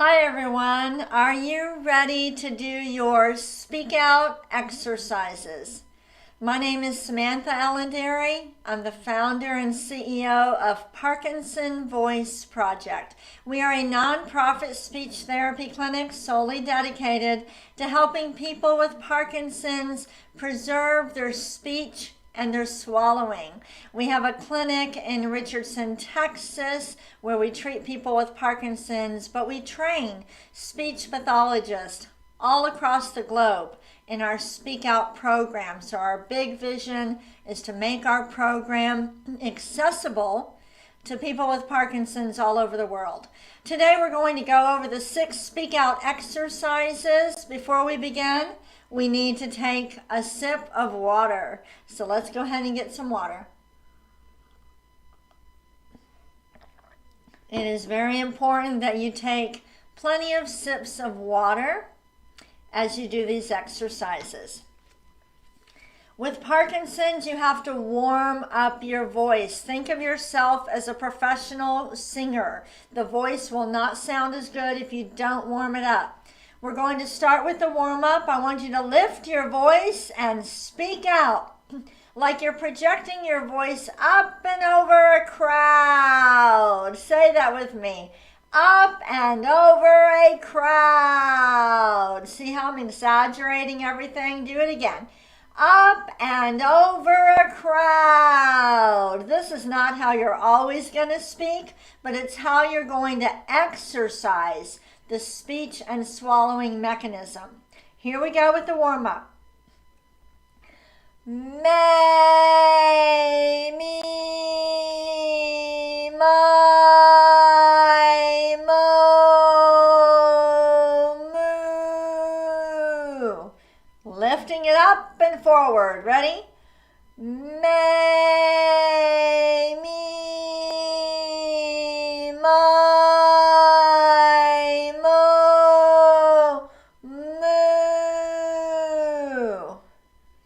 Hi everyone, are you ready to do your speak out exercises? My name is Samantha Allenderry. I'm the founder and CEO of Parkinson Voice Project. We are a nonprofit speech therapy clinic solely dedicated to helping people with Parkinson's preserve their speech and their swallowing. We have a clinic in Richardson, Texas, where we treat people with Parkinson's, but we train speech pathologists all across the globe in our Speak Out program. So our big vision is to make our program accessible to people with Parkinson's all over the world. Today we're going to go over the 6 Speak Out exercises. Before we begin, we need to take a sip of water. So let's go ahead and get some water. It is very important that you take plenty of sips of water as you do these exercises. With Parkinson's, you have to warm up your voice. Think of yourself as a professional singer. The voice will not sound as good if you don't warm it up. We're going to start with the warm-up. I want you to lift your voice and speak out like you're projecting your voice up and over a crowd. Say that with me. Up and over a crowd. See how I'm exaggerating everything? Do it again. Up and over a crowd. This is not how you're always going to speak, but it's how you're going to exercise the speech and swallowing mechanism. Here we go with the warm-up. May, me, my, mo, moo. Lifting it up and forward. Ready? May, me, my, mo, moo.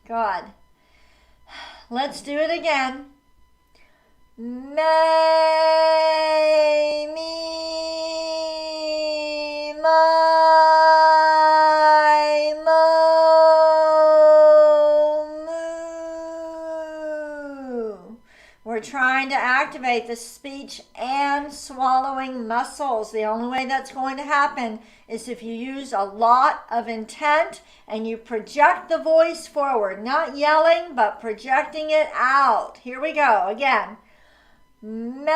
God. Let's do it again. May, me, my, mo, moo. We're trying to activate the speech and swallowing muscles. The only way that's going to happen is if you use a lot of intent and you project the voice forward, not yelling, but projecting it out. Here we go again. May,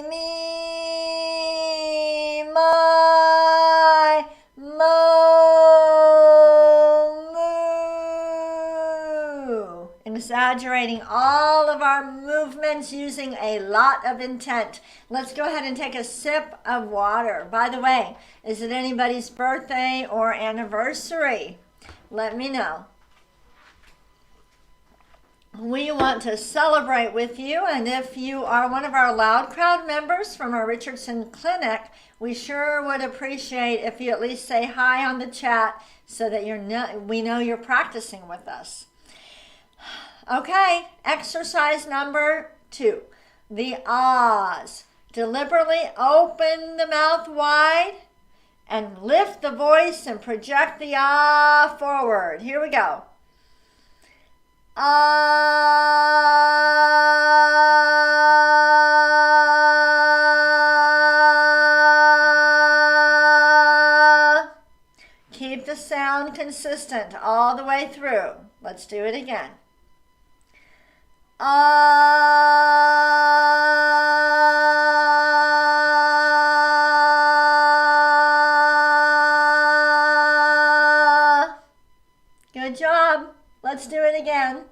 me, my, mo, moo. Exaggerating all of our movements using a lot of intent. Let's go ahead and take a sip of water. By the way, is it anybody's birthday or anniversary? Let me know. We want to celebrate with you, and if you are one of our Loud Crowd members from our Richardson Clinic, we sure would appreciate if you at least say hi on the chat so that we know you're practicing with us. Okay, exercise number 2, the ahs. Deliberately open the mouth wide and lift the voice and project the ah forward. Here we go. Ah. Keep the sound consistent all the way through. Let's do it again. Good job. Let's do it again.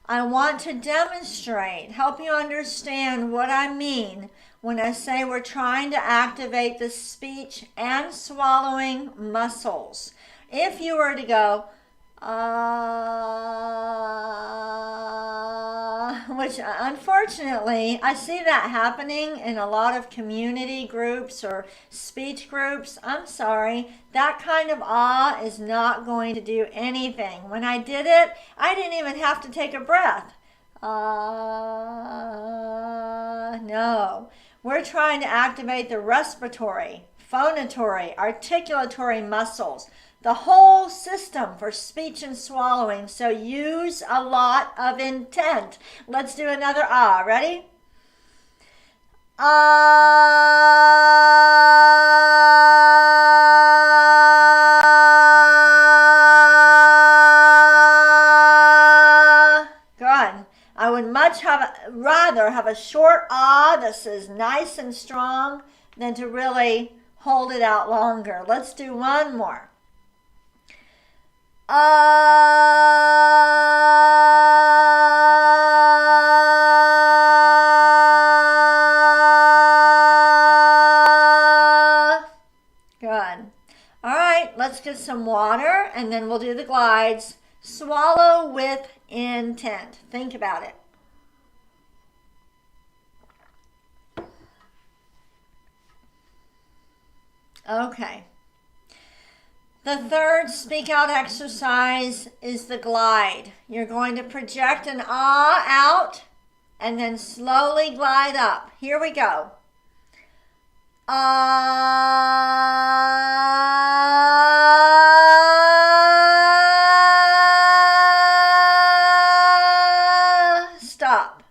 I want to demonstrate, help you understand what I mean when I say we're trying to activate the speech and swallowing muscles. If you were to go, Which unfortunately, I see that happening in a lot of community groups or speech groups. I'm sorry, that kind of is not going to do anything. When I did it, I didn't even have to take a breath. No. We're trying to activate the respiratory, phonatory, articulatory muscles, the whole system for speech and swallowing. So use a lot of intent. Let's do another Ready? Good. I would rather have a short that says nice and strong than to really hold it out longer. Let's do one more. Good. All right, let's get some water and then we'll do the glides. Swallow with intent. Think about it. Okay. The third speak out exercise is the glide. You're going to project an out and then slowly glide up. Here we go. Stop.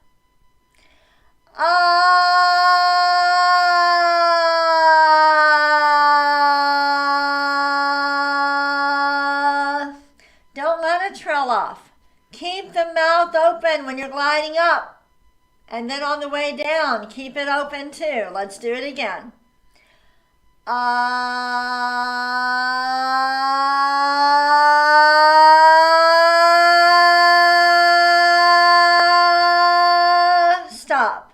Don't let it trail off. Keep the mouth open when you're gliding up. And then on the way down, keep it open too. Let's do it again. Stop.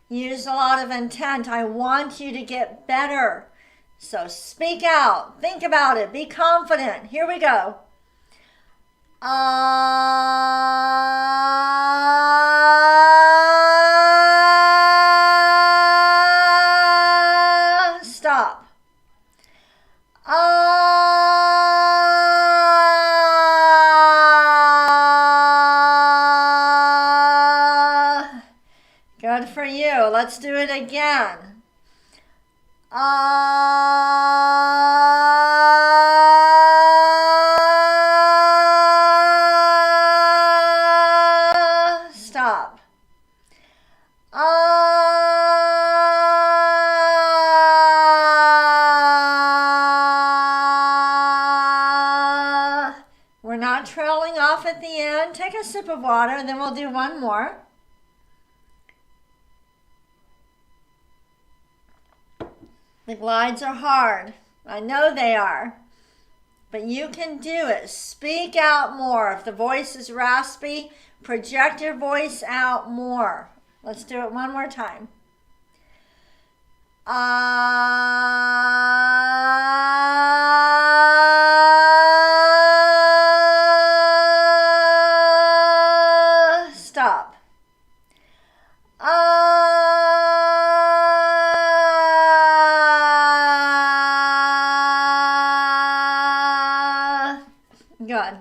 Use a lot of intent. I want you to get better. So speak out. Think about it. Be confident. Here we go. Stop. Good for you. Let's do it again. Stop. We're not trailing off at the end. Take a sip of water and then we'll do one more. The glides are hard. I know they are. But you can do it. Speak out more. If the voice is raspy, project your voice out more. Let's do it one more time. Stop. Good.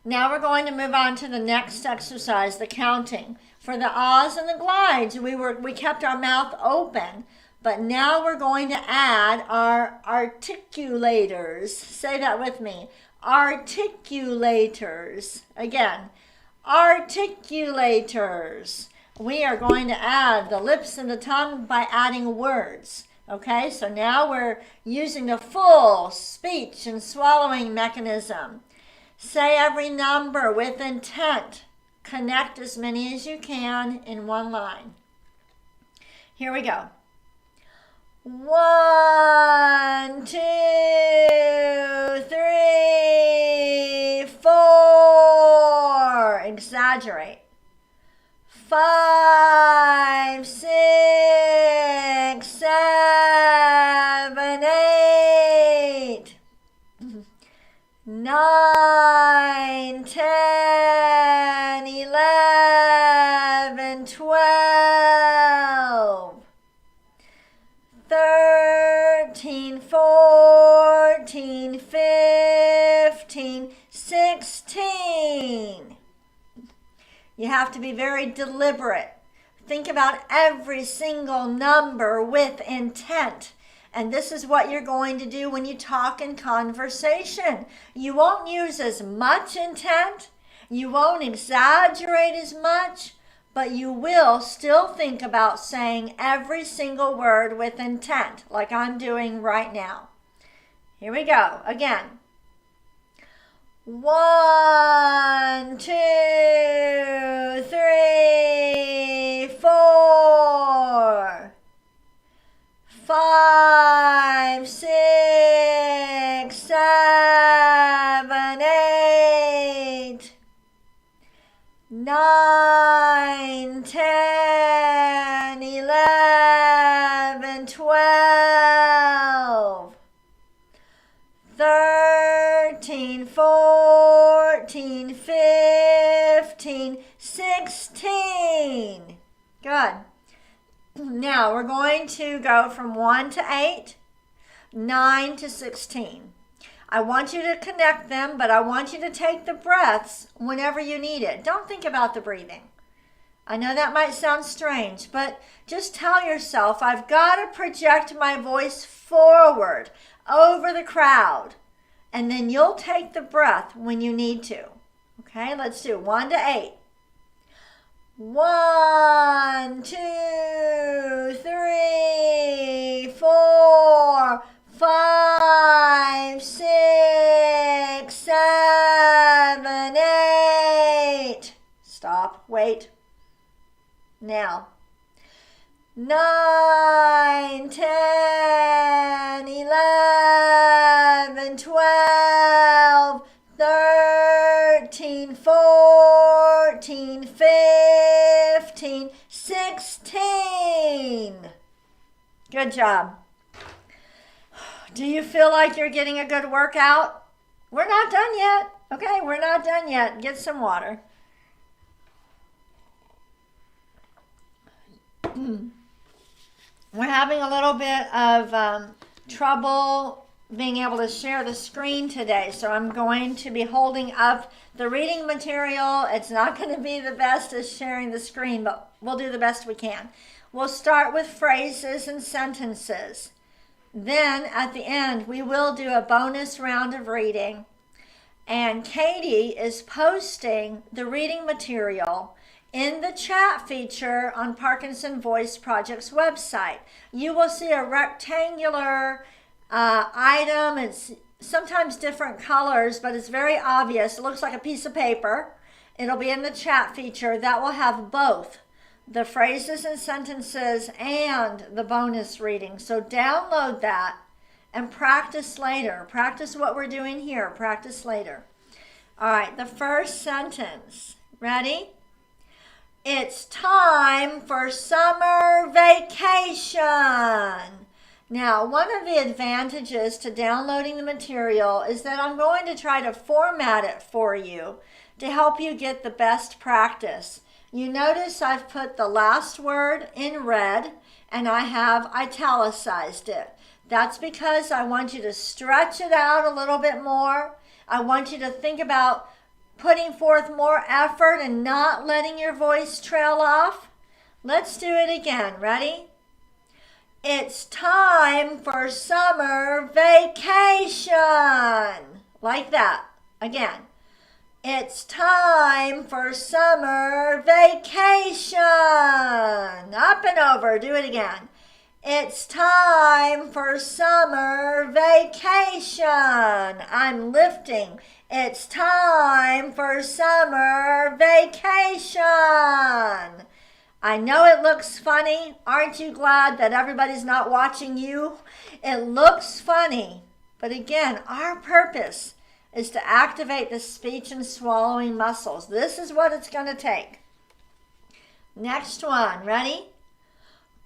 Now we're going to move on to the next exercise, the counting. For the ahs and the glides, we kept our mouth open, but now we're going to add our articulators. Say that with me. Articulators. Again, articulators. We are going to add the lips and the tongue by adding words. Okay, so now we're using the full speech and swallowing mechanism. Say every number with intent. Connect as many as you can in one line. Here we go. 1, 2, 3, 4. Exaggerate. 5. 9, 10, 11, 12, 13, 14, 15, 16. You have to be very deliberate. Think about every single number with intent. And this is what you're going to do when you talk in conversation. You won't use as much intent. You won't exaggerate as much, but you will still think about saying every single word with intent, like I'm doing right now. Here we go. Again. 1, 2, 3, 4, 5, 6, 7, 8, 9, 10, 11, 12, 13, 14, 15, 16. Good. Now we're going to go from 1 to 8, 9 to 16. I want you to connect them, but I want you to take the breaths whenever you need it. Don't think about the breathing. I know that might sound strange, but just tell yourself, I've got to project my voice forward over the crowd, and then you'll take the breath when you need to. Okay, let's do 1 to 8. 1, 2, 3, 4, 5, 6, 7, 8. Stop, wait. Now. 9, 10, 11, 12, 13, 14, 15, 16. Good job. Do you feel like you're getting a good workout? We're not done yet. Okay, we're not done yet. Get some water. We're having a little bit of trouble being able to share the screen today, so I'm going to be holding up the reading material. It's not going to be the best as sharing the screen, but we'll do the best we can. We'll start with phrases and sentences. Then at the end, we will do a bonus round of reading. And Katie is posting the reading material in the chat feature on Parkinson Voice Project's website. You will see a rectangular item. It's sometimes different colors, but it's very obvious. It looks like a piece of paper. It'll be in the chat feature. That will have both the phrases and sentences and the bonus reading. So download that and practice later. Practice what we're doing here. Practice later. All right, the first sentence. Ready? It's time for summer vacation. Now, one of the advantages to downloading the material is that I'm going to try to format it for you to help you get the best practice. You notice I've put the last word in red and I have italicized it. That's because I want you to stretch it out a little bit more. I want you to think about putting forth more effort and not letting your voice trail off. Let's do it again. Ready? It's time for summer vacation. Like that. Again. It's time for summer vacation. Up and over. Do it again. It's time for summer vacation. I'm lifting. It's time for summer vacation. I know it looks funny. Aren't you glad that everybody's not watching you? It looks funny. But again, our purpose is to activate the speech and swallowing muscles. This is what it's going to take. Next one. Ready?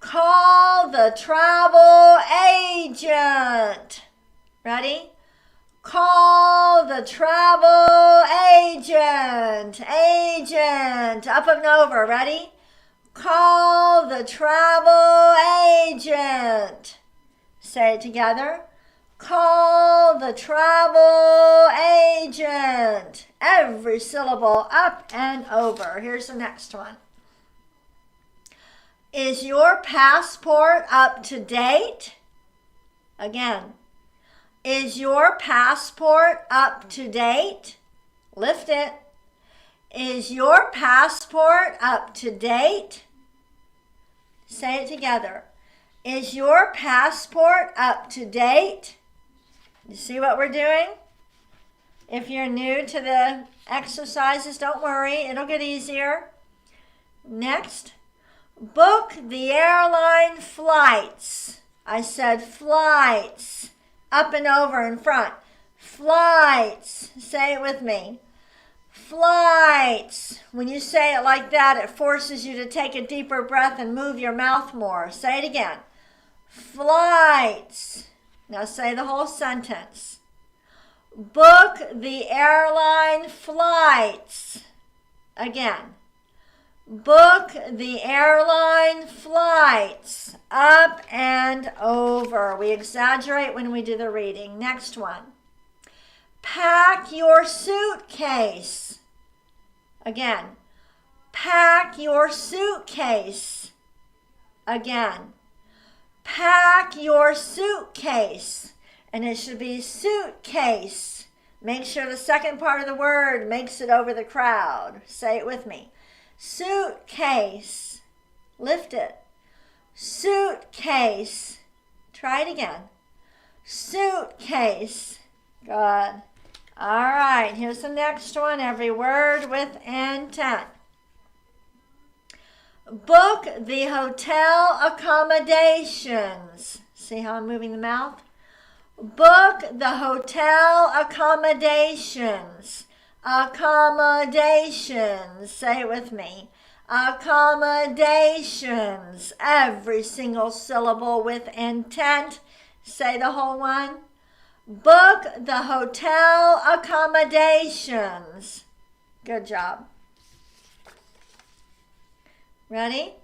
Call the travel agent. Ready? Call the travel agent. Agent. Up and over. Ready? Call the travel agent. Say it together. Call the travel agent. Every syllable up and over. Here's the next one. Is your passport up to date? Again. Is your passport up to date? Lift it. Is your passport up to date? Say it together. Is your passport up to date? You see what we're doing? If you're new to the exercises, don't worry, it'll get easier. Next, book the airline flights. I said flights. Up and over in front. Flights. Say it with me. Flights. When you say it like that, it forces you to take a deeper breath and move your mouth more. Say it again. Flights. Now say the whole sentence. Book the airline flights. Again. Book the airline flights. Up and over. We exaggerate when we do the reading. Next one. Pack your suitcase. Again. Pack your suitcase. Again. Pack your suitcase. And it should be suitcase. Make sure the second part of the word makes it over the crowd. Say it with me. Suitcase. Lift it. Suitcase. Try it again. Suitcase. Good. All right, here's the next one. Every word with intent. Book the hotel accommodations. See how I'm moving the mouth? Book the hotel accommodations. Accommodations. Say it with me. Accommodations. Every single syllable with intent. Say the whole one. Book the hotel accommodations. Good job. Ready?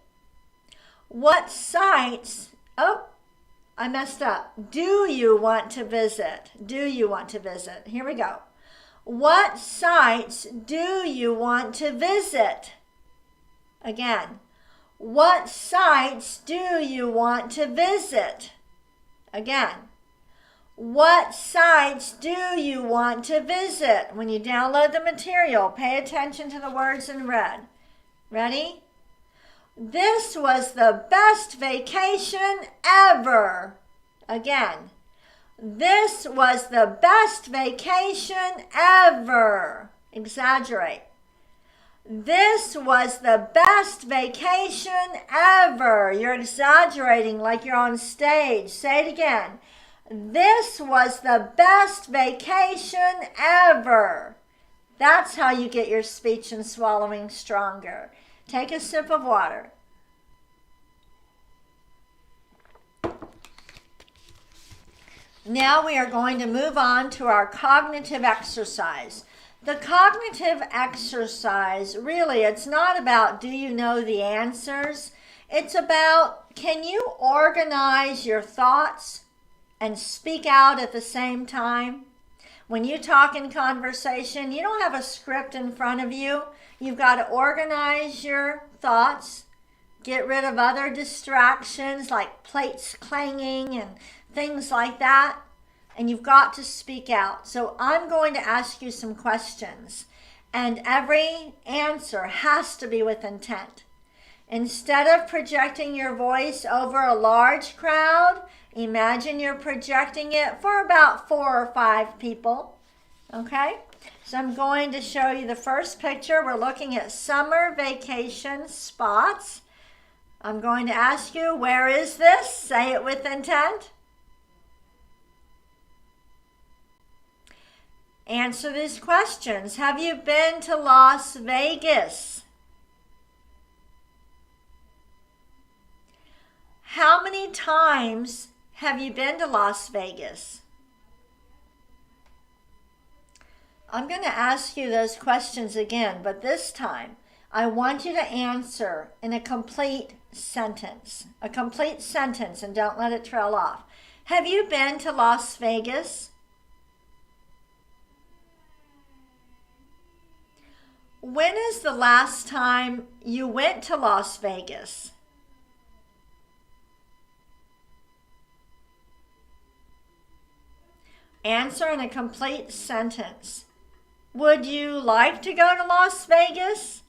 What sites, I messed up. Do you want to visit? Do you want to visit? Here we go. What sites do you want to visit? Again, what sites do you want to visit? Again, what sites do you want to visit? When you download the material, pay attention to the words in red. Ready? This was the best vacation ever. Again, this was the best vacation ever. Exaggerate. This was the best vacation ever. You're exaggerating like you're on stage. Say it again. This was the best vacation ever. That's how you get your speech and swallowing stronger. Take a sip of water. Now we are going to move on to our cognitive exercise. The cognitive exercise, really, it's not about do you know the answers? It's about can you organize your thoughts and speak out at the same time? When you talk in conversation, you don't have a script in front of you. You've got to organize your thoughts, get rid of other distractions like plates clanging and things like that. And you've got to speak out. So I'm going to ask you some questions, and every answer has to be with intent. Instead of projecting your voice over a large crowd, imagine you're projecting it for about 4 or 5 people. Okay? So I'm going to show you the first picture. We're looking at summer vacation spots. I'm going to ask you, where is this? Say it with intent. Answer these questions. Have you been to Las Vegas? How many times have you been to Las Vegas? I'm going to ask you those questions again, but this time I want you to answer in a complete sentence. A complete sentence, and don't let it trail off. Have you been to Las Vegas? When is the last time you went to Las Vegas? Answer in a complete sentence. Would you like to go to Las Vegas?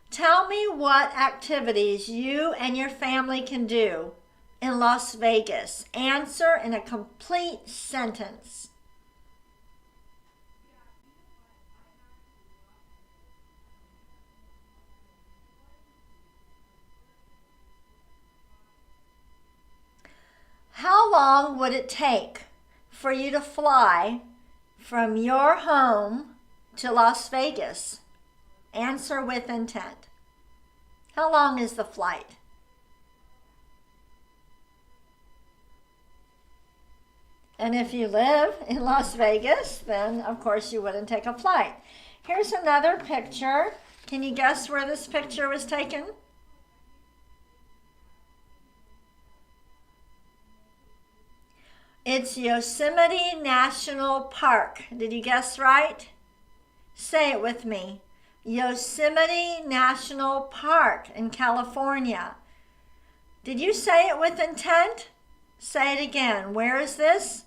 Tell me what activities you and your family can do in Las Vegas. Answer in a complete sentence. How long would it take for you to fly from your home to Las Vegas? Answer with intent. How long is the flight? And if you live in Las Vegas, then of course you wouldn't take a flight. Here's another picture. Can you guess where this picture was taken? It's Yosemite National Park. Did you guess right? Say it with me. Yosemite National Park in California. Did you say it with intent? Say it again. Where is this?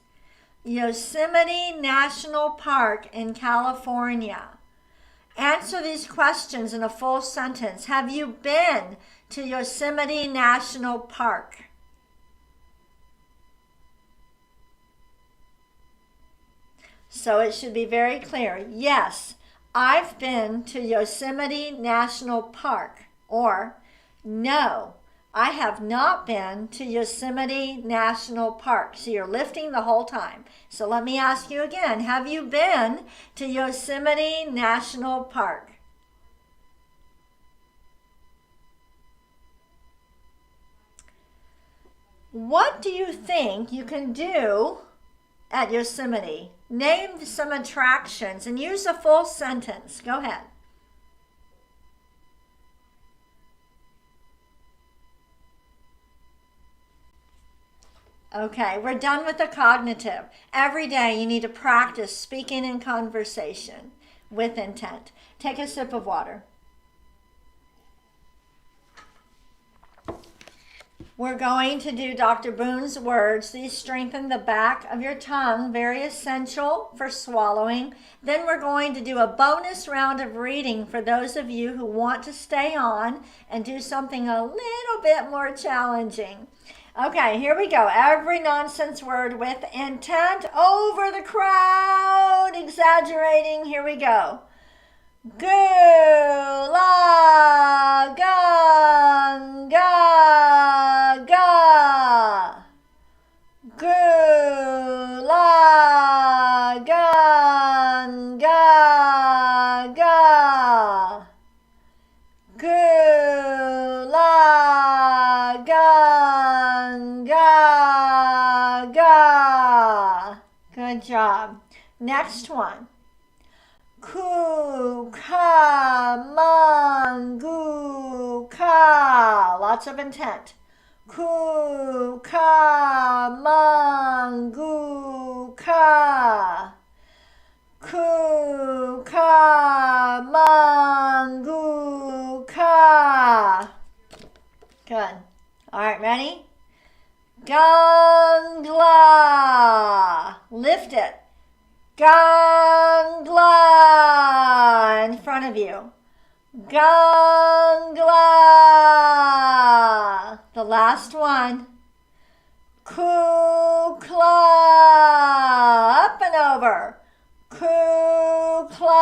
Yosemite National Park in California. Answer these questions in a full sentence. Have you been to Yosemite National Park? So it should be very clear. Yes, I've been to Yosemite National Park. Or, no, I have not been to Yosemite National Park. So you're lifting the whole time. So let me ask you again. Have you been to Yosemite National Park? What do you think you can do at Yosemite? Name some attractions and use a full sentence. Go ahead. Okay, we're done with the cognitive. Every day you need to practice speaking in conversation with intent. Take a sip of water. We're going to do Dr. Boone's words. These strengthen the back of your tongue, very essential for swallowing. Then we're going to do a bonus round of reading for those of you who want to stay on and do something a little bit more challenging. Okay, here we go. Every nonsense word with intent over the crowd, exaggerating. Here we go. Gula gun ga ga. Gula gun ga ga. Gula gun ga ga. Good job. Next one. Ku ka mangu ka. Lots of intent. Ku ka mangu ka. Ku ka mangu ka. Good. All right, ready? Gangla. Lift it. Gangla in front of you. Gangla. The last one. Kukla. Up and over. Kukla.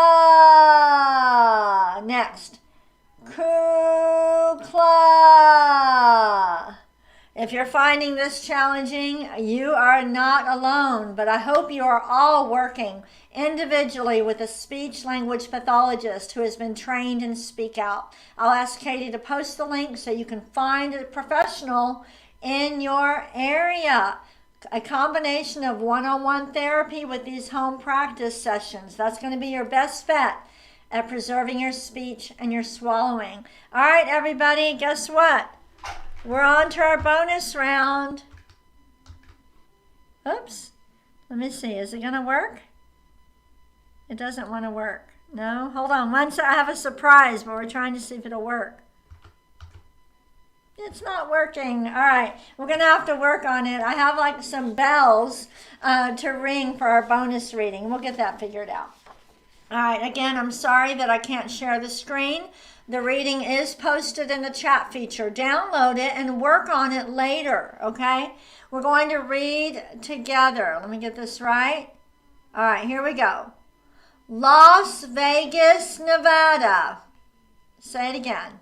Next. Kukla. If you're finding this challenging, you are not alone, but I hope you are all working individually with a speech language pathologist who has been trained in Speak Out. I'll ask Katie to post the link so you can find a professional in your area. a combination of one-on-one therapy with these home practice sessions. That's going to be your best bet at preserving your speech and your swallowing. All right, everybody, guess what? We're on to our bonus round. Oops. Let me see. Is it going to work? It doesn't want to work. No? Hold on. Once I have a surprise, but we're trying to see if it'll work. It's not working. All right. We're going to have to work on it. I have like some bells to ring for our bonus reading. We'll get that figured out. All right. Again, I'm sorry that I can't share the screen. The reading is posted in the chat feature. Download it and work on it later, okay? We're going to read together. Let me get this right. All right, here we go. Las Vegas, Nevada. Say it again.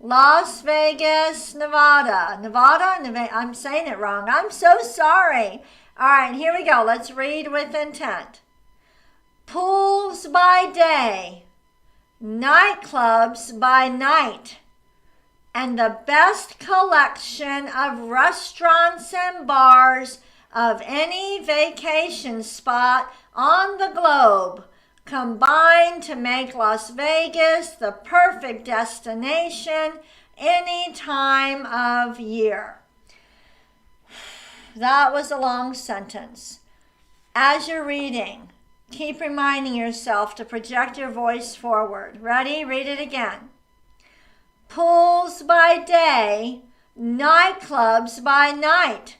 Las Vegas, Nevada. Nevada? I'm saying it wrong. I'm so sorry. All right, here we go. Let's read with intent. Pools by day, nightclubs by night, and the best collection of restaurants and bars of any vacation spot on the globe combine to make Las Vegas the perfect destination any time of year. That was a long sentence. As you're reading, keep reminding yourself to project your voice forward. Ready? Read it again. Pools by day, nightclubs by night,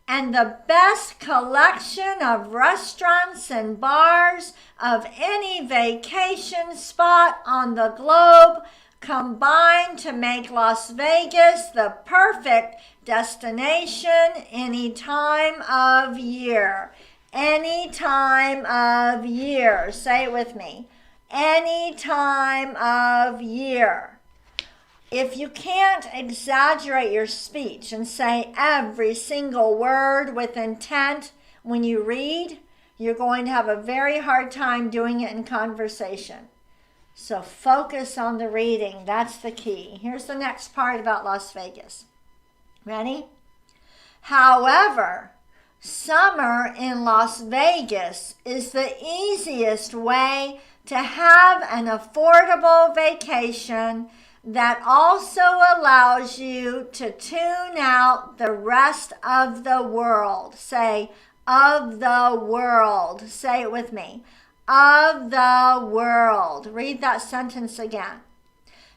and the best collection of restaurants and bars of any vacation spot on the globe combine to make Las Vegas the perfect destination any time of year. Any time of year. Say it with me. Any time of year. If you can't exaggerate your speech and say every single word with intent when you read, you're going to have a very hard time doing it in conversation. So focus on the reading. That's the key. Here's the next part about Las Vegas. Ready? However, summer in Las Vegas is the easiest way to have an affordable vacation that also allows you to tune out the rest of the world. Say, of the world. Say it with me. Of the world. Read that sentence again.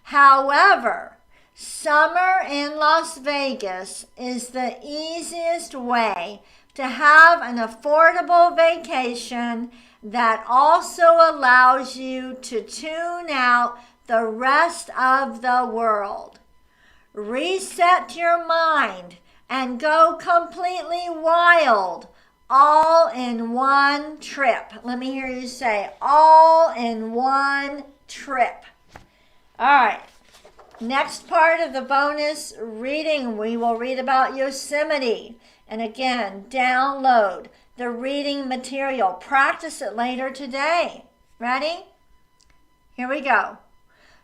However, summer in Las Vegas is the easiest way to have an affordable vacation that also allows you to tune out the rest of the world. Reset your mind and go completely wild all in one trip. Let me hear you say, all in one trip. All right. Next part of the bonus reading, we will read about Yosemite. And again, download the reading material. Practice it later today. Ready? Here we go.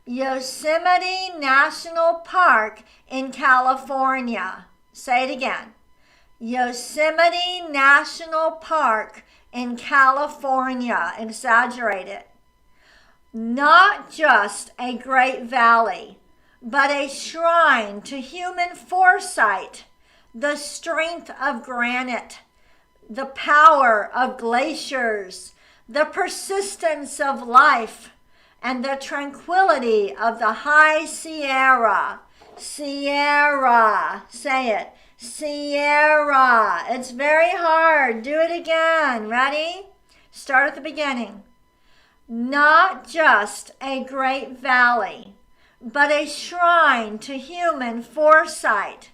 Yosemite National Park in California. Say it again. Yosemite National Park in California. Exaggerate it. Not just a great valley, but a shrine to human foresight, the strength of granite, the power of glaciers, the persistence of life, and the tranquility of the high Sierra. Sierra. Say it. Sierra. It's very hard. Do it again. Ready? Start at the beginning. Not just a great valley, but a shrine to human foresight,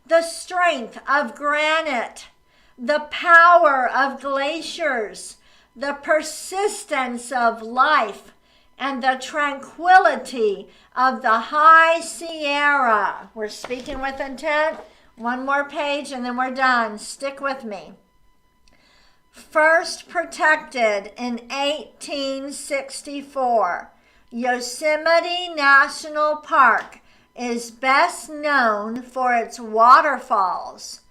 the strength of granite, the power of glaciers, the persistence of life, and the tranquility of the high Sierra. We're speaking with intent. One more page and then we're done. Stick with me. First protected in 1864, Yosemite National Park is best known for its waterfalls,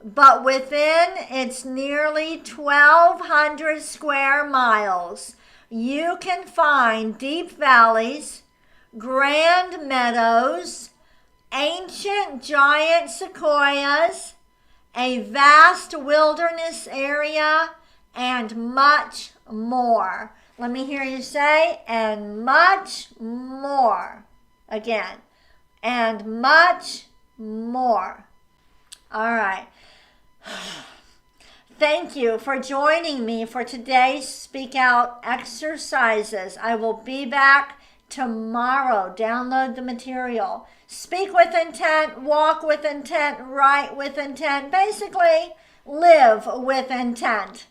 but within its nearly 1,200 square miles, you can find deep valleys, grand meadows, ancient giant sequoias, a vast wilderness area, and much more. Let me hear you say, and much more. Again, and much more. All right. Thank you for joining me for today's Speak Out exercises. I will be back tomorrow. Download the material. Speak with intent, walk with intent, write with intent. Basically, live with intent.